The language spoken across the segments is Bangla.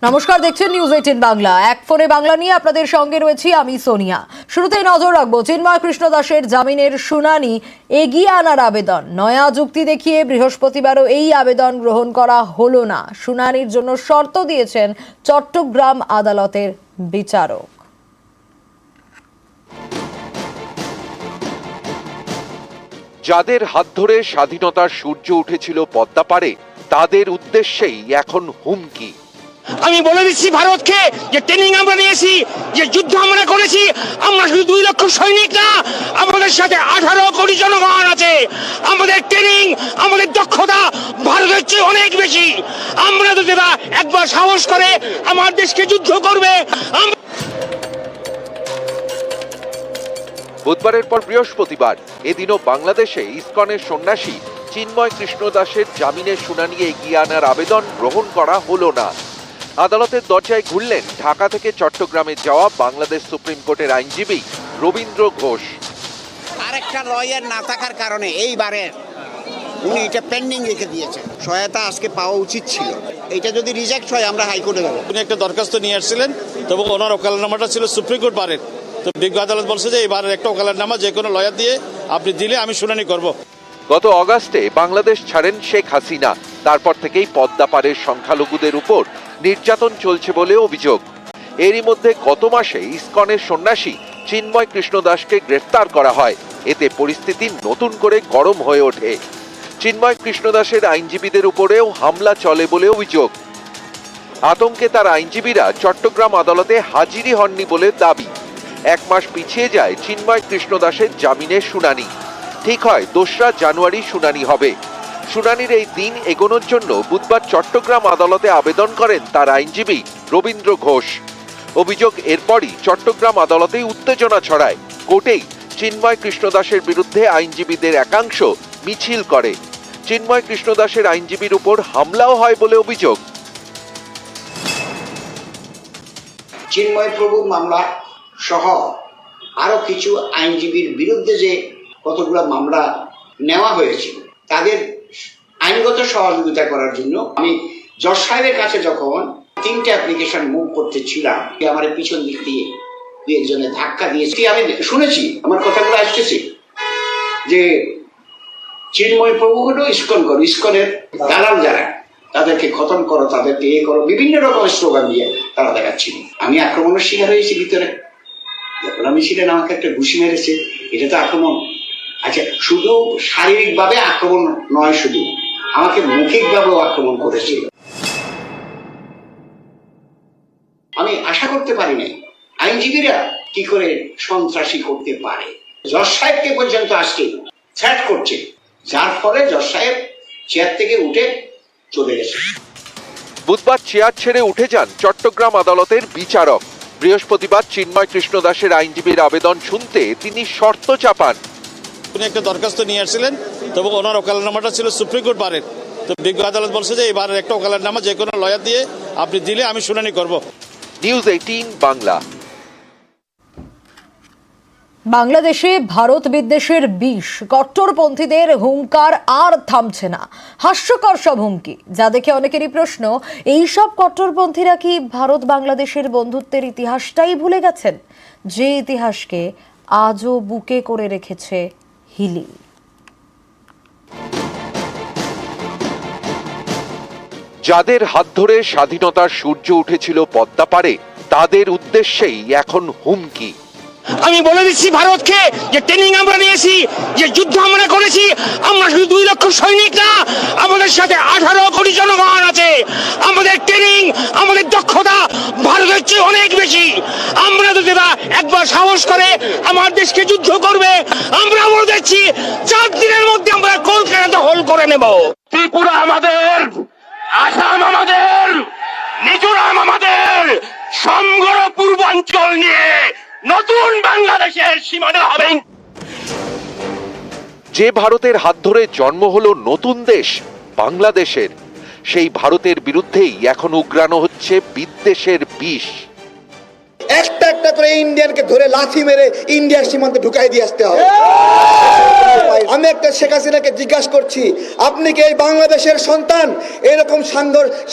নমস্কার, দেখছেন নিউজ 18 বাংলা। এক ফোনে বাংলা নিয়ে আপনাদের সঙ্গে রয়েছি আমি সোনিয়া। শুরুতেই নজর রাখবো চিন্ময় কৃষ্ণ দাসের জামিনের শুনানি এগিয়ে আনার আবেদন। নয়া যুক্তি দেখিয়ে বৃহস্পতিবারও এই আবেদন গ্রহণ করা হলো না। শুনানির জন্য শর্ত দিয়েছেন চট্টগ্রাম আদালতের বিচারক। যাদের হাত ধরে স্বাধীনতার সূর্য উঠেছিল পদ্মা পারে, তাদের উদ্দেশ্যেই এখন হুমকি। আমি বলে দিচ্ছি ভারতকে যে ট্রেনিং আমরা নিয়েছি, যে যুদ্ধ আমরা করেছি, আমরা শুধু 2 লক্ষ সৈনিক না, আমাদের সাথে 18 কোটি জনগণ আছে। আমাদের ট্রেনিং, আমাদের দক্ষতা ভারতের চেয়ে অনেক বেশি। আমরা যদি একবার সাহস করে আমার দেশকে যুদ্ধ করবে। বুধবারের পর বৃহস্পতিবার এদিনও বাংলাদেশে ইসকনের সন্ন্যাসী চিন্ময় কৃষ্ণ দাসের জামিনের শুনানি এগিয়ে আনার আবেদন গ্রহণ করা হলো না। আদালতের দরজায় ঘুরলেন ঢাকা থেকে চট্টগ্রামে যাওয়া বাংলাদেশ সুপ্রিম কোর্টের আইনজীবী রবীন্দ্র ঘোষ। আরেকটা লয়ার না থাকার কারণে এইবারে উনি এটা পেন্ডিং রেখে দিয়েছেন। সহায়তা আজকে পাওয়া উচিত ছিল। এটা যদি রিজেক্ট হয় আমরা হাইকোর্টে যাব। উনি একটা দরখাস্ত নিয়ে আসছিলেন, তবে ওনার ওকালতনামাটা ছিল সুপ্রিম কোর্ট বারের। তো বিজ্ঞ আদালত বলছে যে এবারের একটা ওকালতনামা যে কোনো লয়ার দিয়ে আপনি দিলে আমি শুনানি করব। গত অগাস্টে বাংলাদেশ ছাড়েন শেখ হাসিনা। তারপর থেকেই পদ্মা পারের সংখ্যালঘুদের উপর নির্যাতন চলছে বলে অভিযোগ। এরই মধ্যে গত মাসে ইসকনের সন্ন্যাসী চিন্ময় কৃষ্ণ দাসকে গ্রেফতার করা হয়। এতে পরিস্থিতি নতুন করে গরম হয়ে ওঠে। চিন্ময় কৃষ্ণ দাসের আইনজীবীদের উপরেও হামলা চলে বলে অভিযোগ। আতঙ্কে তার আইনজীবীরা চট্টগ্রাম আদালতে হাজিরি হননি বলে দাবি। 1 মাস পিছিয়ে যায় চিন্ময় কৃষ্ণ দাসের জামিনের শুনানি। ঠিক হয় 2রা জানুয়ারি শুনানি হবে। শুনানির এই দিন এগোনোর জন্য বুধবার চট্টগ্রাম আদালতে আবেদন করেন তার আইনজীবী রবীন্দ্র ঘোষ। অভিযোগ এরপরই চট্টগ্রাম আদালতেই উত্তেজনা ছড়ায়। কোর্টেই চিন্ময় কৃষ্ণ দাসের বিরুদ্ধে আইনজীবীদের একাংশ মিছিল করে। চিন্ময় কৃষ্ণ দাসের আইনজীবীর উপর হামলাও হয় বলে অভিযোগ। চিন্ময় প্রভুর মামলা সহ আরো কিছু আইনজীবীর বিরুদ্ধে যে কতগুলো মামলা নেওয়া হয়েছিল তাদের আইনগত সহযোগিতা করার জন্য আমি জজ সাহেবের কাছে যখন 3টে অ্যাপ্লিকেশন মুভ করতেছিলাম, আমার পিছন দিক দিয়ে 2 একজনের ধাক্কা দিয়েছি। আমি শুনেছি, আমার কথাগুলো আসতেছে যে চিন্ময় প্রভু হলো ইসকন করো, ইসকনের দালাল যারা তাদেরকে খতম করো, তাদেরকে এ করো, বিভিন্ন রকমের স্লোগান দিয়ে তারা দেখাচ্ছিল। আমি আক্রমণের শিকার হয়েছি ভিতরে। যখন আমি ছিলেন আমাকে একটা ঘুষি মেরেছে, এটা তো আক্রমণ। আচ্ছা, শুধু শারীরিকভাবে আক্রমণ নয়, শুধু আমাকে মৌখিকভাবেও আক্রমণ করেছিল। আমি আশা করতে পারি নাই আইনজীবীরা কি করে সন্ত্রাসী করতে পারে। জজ সাহেবকে পর্যন্ত আজকে থ্রেট করছে, যার ফলে জজ সাহেব চেয়ার থেকে উঠে চলে গেছে। বুধবার চেয়ার ছেড়ে উঠে যান চট্টগ্রাম আদালতের বিচারক। বৃহস্পতিবার চিন্ময় কৃষ্ণ দাসের আইনজীবীর আবেদন শুনতে তিনি শর্ত চাপান। উনি একটা দরখাস্ত নিয়ে আসছিলেন, তবে ওনার ওকালতনামাটা ছিল সুপ্রিম কোর্ট বারের। তো বিজ্ঞ আদালত বলছে যে এবারের একটা ওকালতনামা যে কোনো লয়ার দিয়ে আপনি দিলে আমি শুনানি করব। নিউজ 18 বাংলা। বাংলাদেশে ভারত বিদ্বেষের বিষ, কট্টরপন্থীদের হুঙ্কার আর থামছে না। হাস্যকর সব হুমকি, যা দেখে অনেকেরই প্রশ্ন, এই সব কট্টরপন্থীরা কি ভারত বাংলাদেশের বন্ধুত্বের ইতিহাসটাই ভুলে গেছেন, যে ইতিহাসকে আজও বুকে করে রেখেছে হিলি। যাদের হাত ধরে স্বাধীনতার সূর্য উঠেছিল পদ্মা পারে, তাদের উদ্দেশ্যেই এখন হুমকি। আমি বলে দিচ্ছি ভারতকে যে ট্রেনিং আমরা নিয়েছি, যে যুদ্ধ আমরা করেছি, আমরা শুধু 2 লক্ষ সৈনিক না, আমাদের সাথে 18 কোটি জনগণ আছে। আমাদের ট্রেনিং, আমাদের দক্ষতা ভারতের চেয়ে অনেক বেশি। আমরা যদি একবার সাহস করে আমার দেশকে যুদ্ধ করবে, আমরা বলে দিচ্ছি 4 দিনের মধ্যে আমরা কলকাতা হোল করে নেব। ত্রিপুরা আমাদের, আসাম আমাদের, মিজোরাম আমাদের, সমগ্র পূর্বাঞ্চল নিয়ে নতুন বাংলাদেশের সীমানা হবে। যে ভারতের হাত ধরে জন্ম হলো নতুন দেশ বাংলাদেশের, সেই ভারতের বিরুদ্ধেই এখন উগ্রানো হচ্ছে বিদ্বেষের বিষ। একটা একটা করে ইন্ডিয়ানকে ধরে লাথি মেরে ইন্ডিয়ার সীমান্তে ঢুকাই দিয়ে আসতে হবে। আমি একটা শেখ হাসিনাকে জিজ্ঞাসা করছি, আপনি কি এই বাংলাদেশের সন্তান এরকম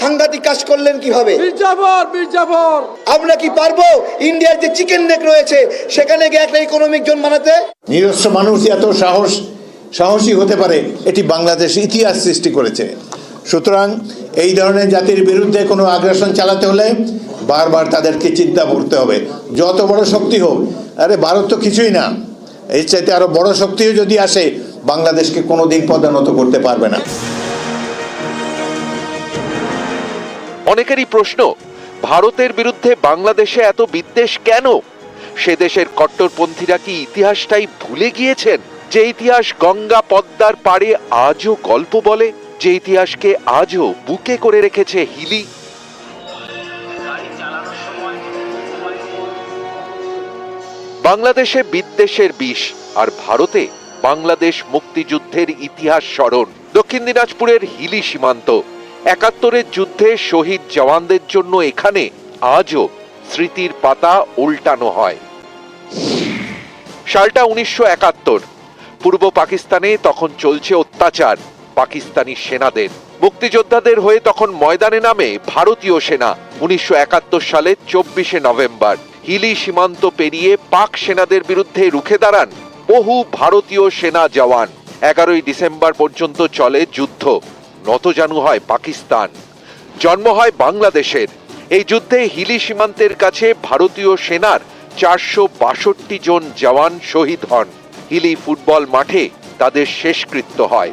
সাংঘাতিক কাজ করলেন কিভাবে? আমরা কি পারবো ইন্ডিয়ার যে চিকেন নেক রয়েছে সেখানে গিয়ে একটা ইকোনমিক জোন বানাতে? নিরস্ত্র মানুষ এত সাহসী হতে পারে, এটি বাংলাদেশ ইতিহাস সৃষ্টি করেছে। সুতরাং এই ধরনের জাতির বিরুদ্ধে কোনো আগ্রাসন চালাতে হলে বারবার তাদেরকে চিন্তা করতে হবে, যত বড় শক্তি হোক। আরে ভারত তো কিছুই না, এর চাইতে আরো বড় শক্তিও যদি আসে বাংলাদেশকে কোনোদিন পদানত করতে পারবে না। অনেকেরই প্রশ্ন, ভারতের বিরুদ্ধে বাংলাদেশে এত বিদ্বেষ কেন? সে দেশের কট্টরপন্থীরা কি ইতিহাসটাই ভুলে গিয়েছেন? যে ইতিহাস গঙ্গা পদ্মার পাড়ে আজও গল্প বলে, যে ইতিহাসকে আজও বুকে করে রেখেছে হিলি। বাংলাদেশে বিদ্বেষের বিষ, আর ভারতে বাংলাদেশ মুক্তিযুদ্ধের ইতিহাস স্মরণ। দক্ষিণ দিনাজপুরের হিলি সীমান্ত, ৭১-এর যুদ্ধে শহীদ জওয়ানদের জন্য এখানে আজও স্মৃতির পাতা উল্টানো হয়। সালটা ১৯৭১, পূর্ব পাকিস্তানে তখন চলছে অত্যাচার পাকিস্তানি সেনাদের। মুক্তিযোদ্ধাদের হয়ে তখন ময়দানে নামে ভারতীয় সেনা। ১৯৭১ সালের ২৪শে নভেম্বর হিলি সীমান্ত পেরিয়ে পাক সেনাদের বিরুদ্ধে রুখে দাঁড়ান বহু ভারতীয় সেনা জওয়ান। ১১ই ডিসেম্বর পর্যন্ত চলে যুদ্ধ, নতজানু হয় পাকিস্তান, জন্ম হয় বাংলাদেশের। এই যুদ্ধে হিলি সীমান্তের কাছে ভারতীয় সেনার ৪৬২ জন জওয়ান শহীদ হন। হিলি ফুটবল মাঠে তাদের শেষকৃত্য হয়।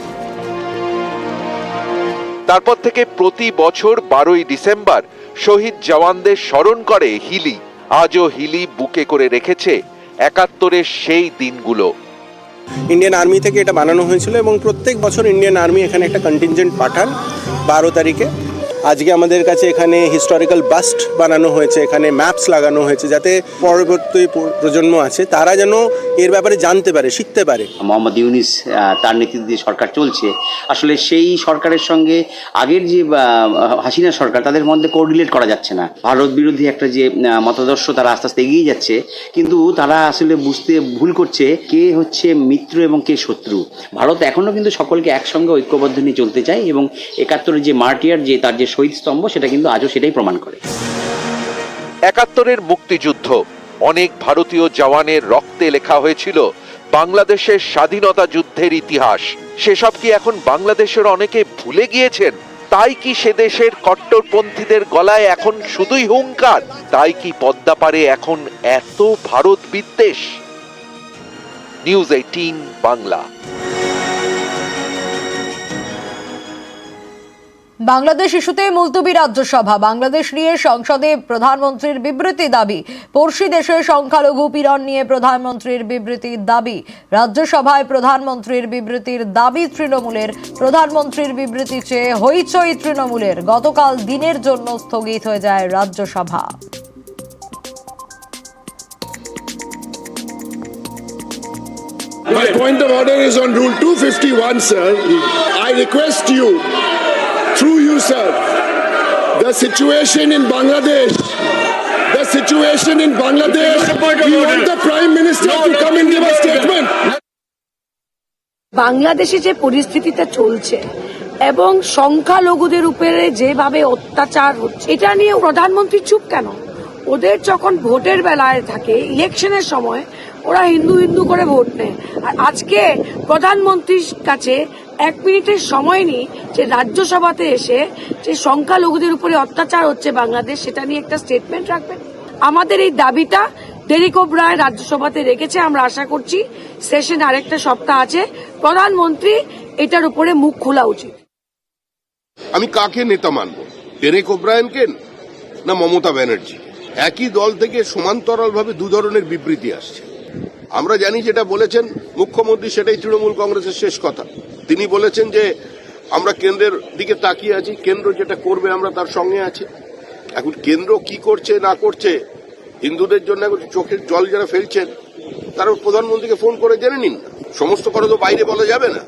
তারপর থেকে প্রতি বছর ১২ই ডিসেম্বর শহীদ জওয়ানদের স্মরণ করে হিলি। আজও হিলি বুকে করে রেখেছে ৭১-এর সেই দিনগুলো। ইন্ডিয়ান আর্মি থেকে এটা বানানো হয়েছিল এবং প্রত্যেক বছর ইন্ডিয়ান আর্মি এখানে একটা কন্টিনজেন্ট পাঠান ১২ তারিখে। আজকে আমাদের কাছে এখানে হিস্টোরিক্যাল বাস্ট বানানো হয়েছে, এখানে ম্যাপস লাগানো হয়েছে, যাতে পরবর্তী প্রজন্ম আছে তারা যেন এর ব্যাপারে জানতে পারে, শিখতে পারে। মোহাম্মদ ইউনিস তার নেতৃত্বে সরকার চলছে, আসলে সেই সরকারের সঙ্গে আগের যে হাসিনা সরকার তাদের মধ্যে কোঅর্ডিনেট করা যাচ্ছে না। ভারত বিরোধী একটা যে মতাদর্শ তারা আস্তে আস্তে এগিয়ে যাচ্ছে, কিন্তু তারা আসলে বুঝতে ভুল করছে কে হচ্ছে মিত্র এবং কে শত্রু। ভারত এখনো কিন্তু সকলকে একসঙ্গে ঐক্যবদ্ধ নিয়ে চলতে চায় এবং ৭১-এর যে মার্টিয়ার, যে তার যে শহীদ স্তম্ভ, সেটা কিন্তু আজও সেটাই প্রমাণ করে। ৭১-এর মুক্তিযুদ্ধ, অনেক ভারতীয় জওয়ানের রক্তে লেখা হয়েছিল বাংলাদেশের স্বাধীনতা যুদ্ধের ইতিহাস। সেসব কি এখন বাংলাদেশের অনেকে ভুলে গিয়েছেন? তাই কি সে দেশের কট্টরপন্থীদের গলায় এখন শুধুই হুঙ্কার? তাই কি পদ্মা পারে এখন এত ভারত বিদ্বেষ? নিউজ 18 বাংলা। বাংলাদেশ ইস্যুতে মুলতবি রাজ্যসভা। বাংলাদেশ নিয়ে সংসদে প্রধানমন্ত্রীর বিবৃতি দাবি। পড়শি দেশে সংখ্যালঘু পীড়ন নিয়ে প্রধানমন্ত্রীর বিবৃতির দাবি। রাজ্যসভায় প্রধানমন্ত্রীর বিবৃতির দাবি তৃণমূলের। প্রধানমন্ত্রীর বিবৃতি চেয়ে হইচই তৃণমূলের। গতকাল দিনের জন্য স্থগিত হয়ে যায় Rajya Sabha. My point of order is on Rule 251, sir. I request you, through you, sir, the situation in Bangladesh, we want the Prime Minister to come and give a statement. বাংলাদেশে যে পরিস্থিতিটা চলছে এবং সংখ্যালঘুদের উপরে যেভাবে অত্যাচার হচ্ছে, এটা নিয়ে প্রধানমন্ত্রী চুপ কেন? ওদের যখন ভোটের বেলায় থাকে, ইলেকশনের সময় ওরা হিন্দু হিন্দু করে ভোট নেয়, আর আজকে প্রধানমন্ত্রীর কাছে 1 মিনিটের সময় নিয়ে যে রাজ্যসভাতে এসে যে সংখ্যালঘুদের উপরে অত্যাচার হচ্ছে বাংলাদেশ, সেটা নিয়ে একটা স্টেটমেন্ট রাখবেন। আমাদের এই দাবিটা ডেরেক ওব্রায়েন রাজ্যসভাতে রেখেছে। আমরা আশা করছি সেশন আরেকটা সপ্তাহ আছে, প্রধানমন্ত্রী এটার উপরে মুখ খোলা উচিত। আমি কাকে নেতা মানব, ডেরেক ওব্রায়েনকে না মমতা ব্যানার্জি? একই দল থেকে সমান্তরালভাবে দু ধরনের বিবৃতি আসছে। আমরা জানি যেটা বলেছেন মুখ্যমন্ত্রী, সেটাই তৃণমূল কংগ্রেসের শেষ কথা। তিনি বলেছেন যে আমরা কেন্দ্রের দিকে তাকিয়ে আছি, কেন্দ্র যেটা করবে আমরা তার সঙ্গে আছি। এখন কেন্দ্র কি করছে না করছে, হিন্দুদের জন্য এখন চোখের জল যারা ফেলছেন তারা প্রধানমন্ত্রীকে ফোন করে জেনে নিন। সমস্ত কথা তো বাইরে বলা যাবে না।